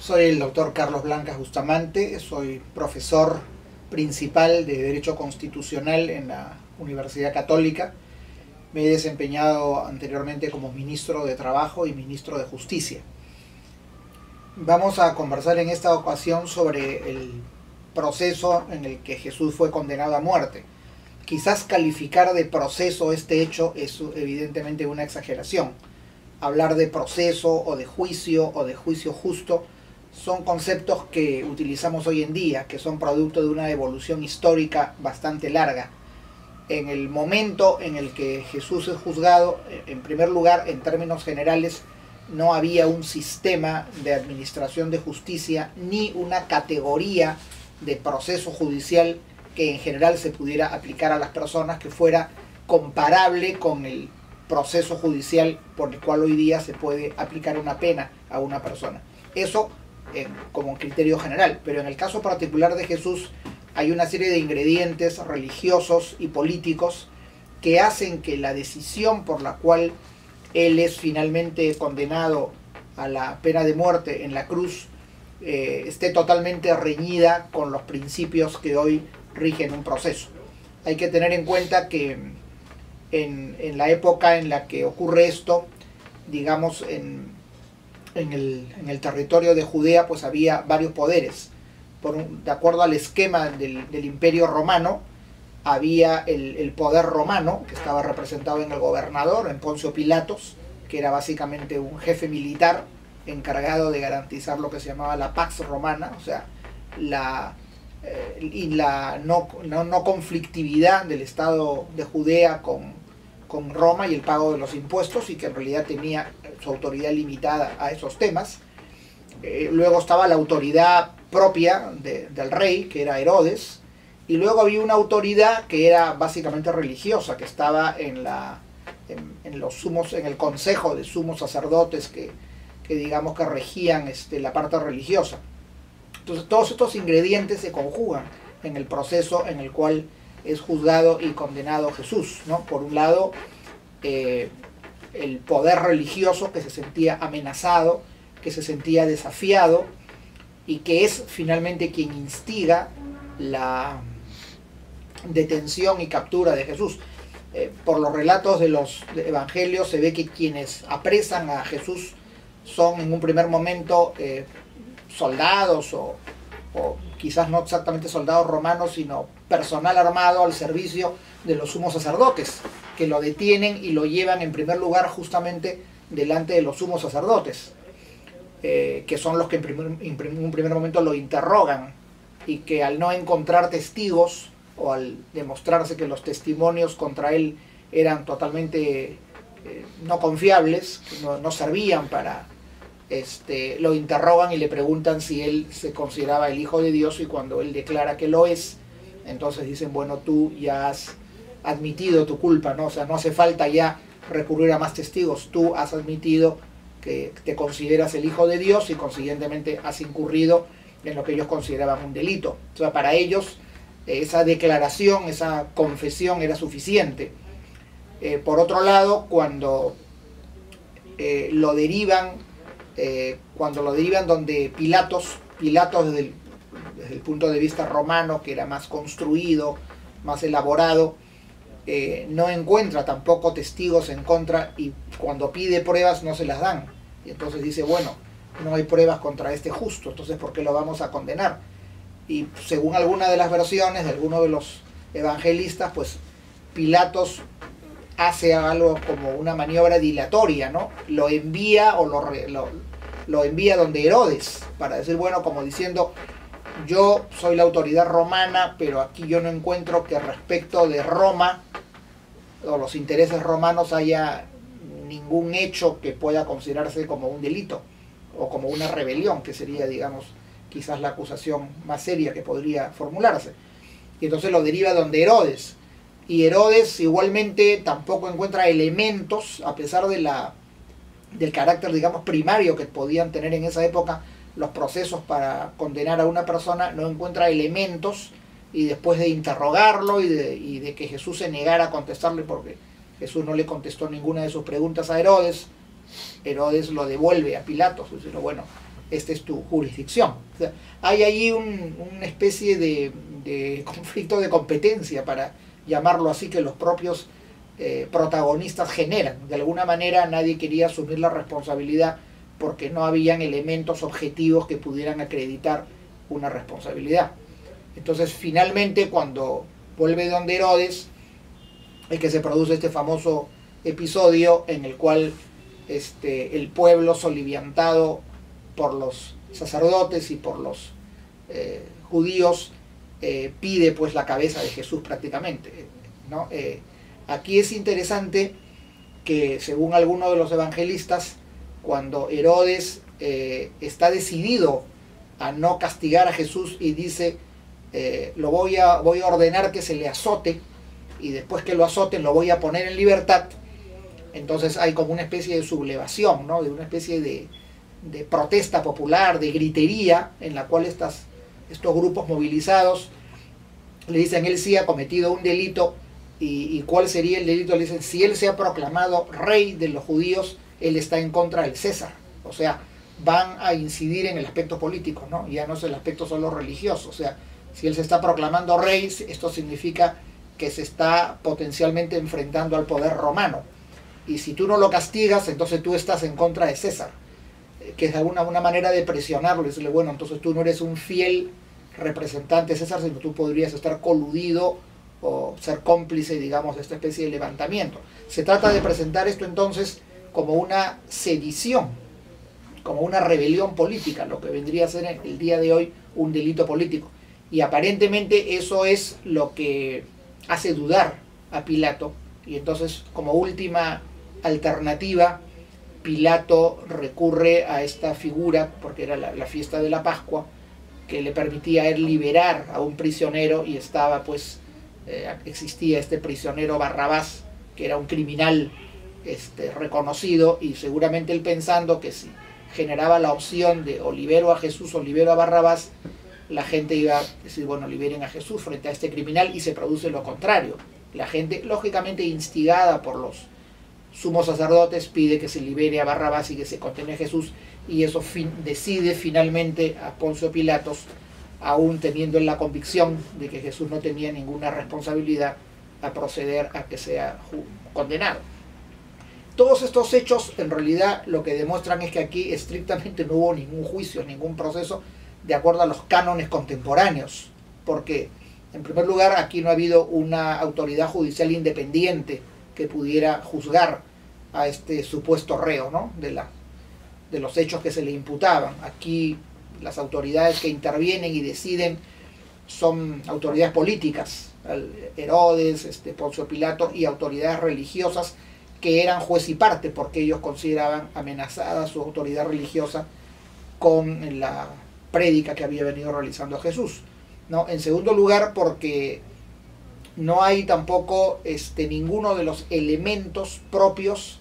Soy el doctor Carlos Blancas Bustamante, soy profesor principal de Derecho Constitucional en la Universidad Católica. Me he desempeñado anteriormente como ministro de Trabajo y ministro de Justicia. Vamos a conversar en esta ocasión sobre el proceso en el que Jesús fue condenado a muerte. Quizás calificar de proceso este hecho es evidentemente una exageración. Hablar de proceso o de juicio justo son conceptos que utilizamos hoy en día, que son producto de una evolución histórica bastante larga. En el momento en el que Jesús es juzgado, en primer lugar, en términos generales, no había un sistema de administración de justicia ni una categoría de proceso judicial que en general se pudiera aplicar a las personas que fuera comparable con el proceso judicial por el cual hoy día se puede aplicar una pena a una persona. Eso como criterio general, pero en el caso particular de Jesús hay una serie de ingredientes religiosos y políticos que hacen que la decisión por la cual él es finalmente condenado a la pena de muerte en la cruz esté totalmente reñida con los principios que hoy rigen un proceso. Hay que tener en cuenta que en la época en la que ocurre esto, digamos en el territorio de Judea, pues había varios poderes. De acuerdo al esquema del Imperio Romano, había el poder romano, que estaba representado en el gobernador, en Poncio Pilatos, que era básicamente un jefe militar encargado de garantizar lo que se llamaba la Pax Romana, o sea, la no conflictividad del Estado de Judea con Roma y el pago de los impuestos, y que en realidad tenía su autoridad limitada a esos temas. Luego estaba la autoridad propia del rey, que era Herodes, y luego había una autoridad que era básicamente religiosa, que estaba en el consejo de sumos sacerdotes que digamos que regían la parte religiosa. Entonces todos estos ingredientes se conjugan en el proceso en el cual es juzgado y condenado Jesús, ¿no? Por un lado, el poder religioso que se sentía amenazado, que se sentía desafiado, y que es finalmente quien instiga la detención y captura de Jesús. Por los relatos de los evangelios se ve que quienes apresan a Jesús son en un primer momento soldados o quizás no exactamente soldados romanos, sino personal armado al servicio de los sumos sacerdotes, que lo detienen y lo llevan en primer lugar justamente delante de los sumos sacerdotes, que son los que en un primer momento lo interrogan, y que al no encontrar testigos o al demostrarse que los testimonios contra él eran totalmente no confiables, que no servían para... lo interrogan y le preguntan si él se consideraba el Hijo de Dios, y cuando él declara que lo es, entonces dicen, bueno, tú ya has admitido tu culpa, ¿no? O sea, no hace falta ya recurrir a más testigos, tú has admitido que te consideras el Hijo de Dios y consiguientemente has incurrido en lo que ellos consideraban un delito. O sea, para ellos esa declaración, esa confesión era suficiente. Por otro lado, cuando lo derivan donde Pilatos desde el punto de vista romano, que era más construido, más elaborado, no encuentra tampoco testigos en contra, y cuando pide pruebas no se las dan. Y entonces dice, bueno, no hay pruebas contra este justo, entonces ¿por qué lo vamos a condenar? Y según alguna de las versiones de algunos de los evangelistas, pues Pilatos hace algo como una maniobra dilatoria, ¿no? Lo envía lo envía donde Herodes, para decir, bueno, como diciendo, yo soy la autoridad romana, pero aquí yo no encuentro que respecto de Roma o los intereses romanos haya ningún hecho que pueda considerarse como un delito o como una rebelión, que sería, digamos, quizás la acusación más seria que podría formularse. Y entonces lo deriva donde Herodes. Y Herodes igualmente tampoco encuentra elementos, a pesar del carácter, digamos, primario que podían tener en esa época los procesos para condenar a una persona, no encuentra elementos, y después de interrogarlo y de que Jesús se negara a contestarle, porque Jesús no le contestó ninguna de sus preguntas a Herodes, Herodes lo devuelve a Pilatos, diciendo, bueno, esta es tu jurisdicción. O sea, hay ahí una especie de conflicto de competencia, para llamarlo así, que los propios protagonistas generan. De alguna manera nadie quería asumir la responsabilidad porque no habían elementos objetivos que pudieran acreditar una responsabilidad. Entonces, finalmente, cuando vuelve donde Herodes, es que se produce este famoso episodio en el cual el pueblo, soliviantado por los sacerdotes y por los judíos, pide pues la cabeza de Jesús prácticamente, ¿no? Aquí es interesante que, según algunos de los evangelistas, cuando Herodes está decidido a no castigar a Jesús y dice, voy a ordenar que se le azote, y después que lo azoten lo voy a poner en libertad, entonces hay como una especie de sublevación, ¿no? De una especie de protesta popular, de gritería, en la cual estos grupos movilizados le dicen, él sí ha cometido un delito. ¿Y cuál sería el delito? Le dicen, si él se ha proclamado rey de los judíos, él está en contra del César. O sea, van a incidir en el aspecto político, ¿no? Ya no es el aspecto solo religioso. O sea, si él se está proclamando rey, esto significa que se está potencialmente enfrentando al poder romano. Y si tú no lo castigas, entonces tú estás en contra de César. Que es una manera de presionarlo, decirle, bueno, entonces tú no eres un fiel representante de César, sino tú podrías estar coludido o ser cómplice, digamos, de esta especie de levantamiento. Se trata de presentar esto entonces como una sedición, como una rebelión política, lo que vendría a ser en el día de hoy un delito político. Y aparentemente eso es lo que hace dudar a Pilato, y entonces, como última alternativa, Pilato recurre a esta figura, porque era la fiesta de la Pascua, que le permitía a él liberar a un prisionero, y estaba pues existía este prisionero Barrabás, que era un criminal reconocido, y seguramente él, pensando que si generaba la opción de o libero a Jesús o libero a Barrabás, la gente iba a decir, bueno, liberen a Jesús frente a este criminal, y se produce lo contrario. La gente, lógicamente instigada por los sumos sacerdotes, pide que se libere a Barrabás y que se condene a Jesús, y eso decide finalmente a Poncio Pilatos, aún teniendo en la convicción de que Jesús no tenía ninguna responsabilidad, a proceder a que sea condenado. Todos estos hechos en realidad lo que demuestran es que aquí estrictamente no hubo ningún juicio, ningún proceso de acuerdo a los cánones contemporáneos, porque en primer lugar aquí no ha habido una autoridad judicial independiente que pudiera juzgar a este supuesto reo, ¿no? de los hechos que se le imputaban. Aquí las autoridades que intervienen y deciden son autoridades políticas, Herodes, Poncio Pilato, y autoridades religiosas que eran juez y parte, porque ellos consideraban amenazada su autoridad religiosa con la prédica que había venido realizando Jesús, ¿no? En segundo lugar, porque no hay tampoco ninguno de los elementos propios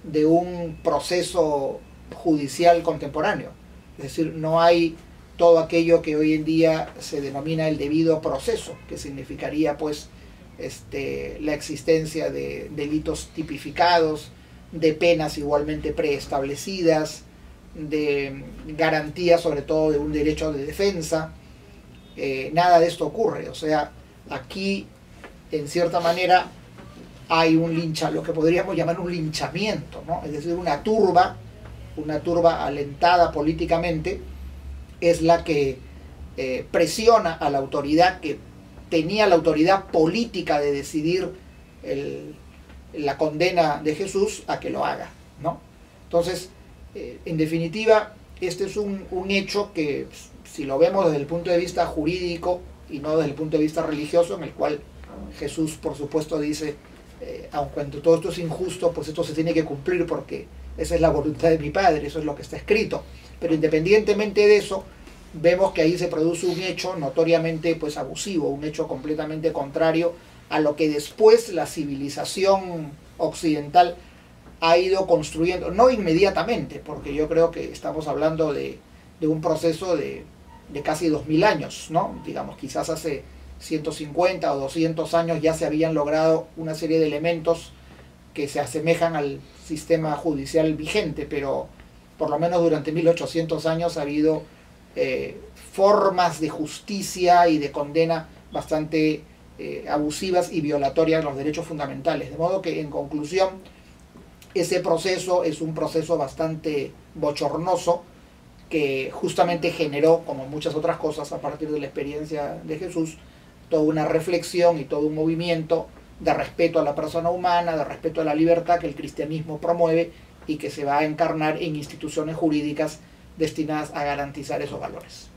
de un proceso judicial contemporáneo. Es decir, no hay todo aquello que hoy en día se denomina el debido proceso, que significaría pues la existencia de delitos tipificados, de penas igualmente preestablecidas, de garantías sobre todo de un derecho de defensa. Nada de esto ocurre. O sea, aquí en cierta manera hay lo que podríamos llamar un linchamiento, ¿no? Es decir, una turba alentada políticamente es la que presiona a la autoridad, que tenía la autoridad política de decidir la condena de Jesús, a que lo haga, ¿no? Entonces, en definitiva, este es un hecho que, si lo vemos desde el punto de vista jurídico y no desde el punto de vista religioso, en el cual Jesús, por supuesto, dice, aunque todo esto es injusto, pues esto se tiene que cumplir porque esa es la voluntad de mi Padre, eso es lo que está escrito. Pero independientemente de eso, vemos que ahí se produce un hecho notoriamente pues abusivo, un hecho completamente contrario a lo que después la civilización occidental ha ido construyendo, no inmediatamente, porque yo creo que estamos hablando de un proceso de casi 2000 años, ¿no? Digamos, quizás hace 150 o 200 años ya se habían logrado una serie de elementos que se asemejan al sistema judicial vigente, pero por lo menos durante 1800 años ha habido formas de justicia y de condena bastante abusivas y violatorias de los derechos fundamentales. De modo que, en conclusión, ese proceso es un proceso bastante bochornoso que justamente generó, como muchas otras cosas, a partir de la experiencia de Jesús, toda una reflexión y todo un movimiento de respeto a la persona humana, de respeto a la libertad que el cristianismo promueve y que se va a encarnar en instituciones jurídicas destinadas a garantizar esos valores.